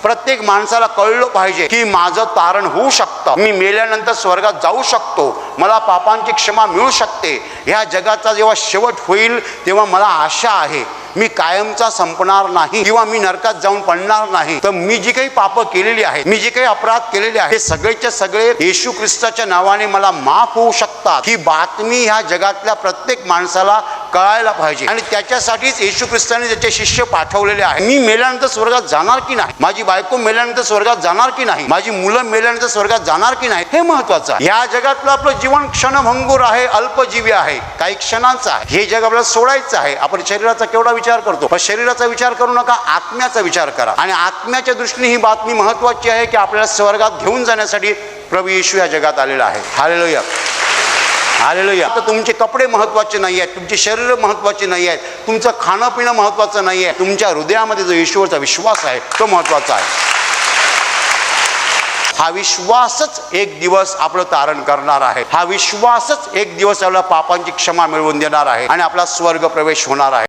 प्रत्येक माणसाला कळलं पाहिजे की माझं तारण होऊ शकतं, मी मेल्यानंतर स्वर्गात जाऊ शकतो, मला पापांची क्षमा मिळू शकते. ह्या जगाचा जेव्हा शेवट होईल तेव्हा मला आशा आहे मी कायमचा संपणार नाही किंवा मी नरकात जाऊन पडणार नाही. तर मी जी काही पापं केलेली आहेत, मी जे काही अपराध केलेले आहेत, हे सगळेच्या सगळे येशू ख्रिस्ताच्या नावाने मला माफ होऊ शकतात. ही बातमी ह्या जगातल्या प्रत्येक माणसाला कळायला पाहिजे आणि त्याच्यासाठीच येशू ख्रिस्ताने त्याचे शिष्य पाठवलेले आहे. मी मेल्यानंतर स्वर्गात जाणार की नाही, माझी बायको मेल्यानंतर स्वर्गात जाणार की नाही, माझी मुलं मेल्यानंतर स्वर्गात जाणार की नाही, हे महत्वाचं आहे. ह्या जगातलं आपलं जीवन क्षणभंगूर आहे, अल्पजीवी आहे, काही क्षणांचं आहे. हे जग आपल्याला सोडायचं आहे. आपण शरीराचा केवढा विचार करतो, पण शरीराचा विचार करू नका, आत्म्याचा विचार करा. आणि आत्म्याच्या दृष्टीने ही बातमी महत्वाची आहे की आपल्याला स्वर्गात घेऊन जाण्यासाठी प्रभू येशू या जगात आलेला आहे. Hallelujah, hallelujah. तर तुमचे कपडे महत्वाचे नाही आहेत, तुमचे शरीर महत्वाचे नाही आहेत, तुमचं खाणं पिणं महत्वाचं नाही आहे, तुमच्या हृदयामध्ये जो येशूवरचा विश्वास आहे तो महत्वाचा आहे. हा विश्वासच एक दिवस आपलं तारण करणार आहे. हा विश्वासच एक दिवस आपल्याला पापांची क्षमा मिळवून देणार आहे आणि आपला स्वर्ग प्रवेश होणार आहे.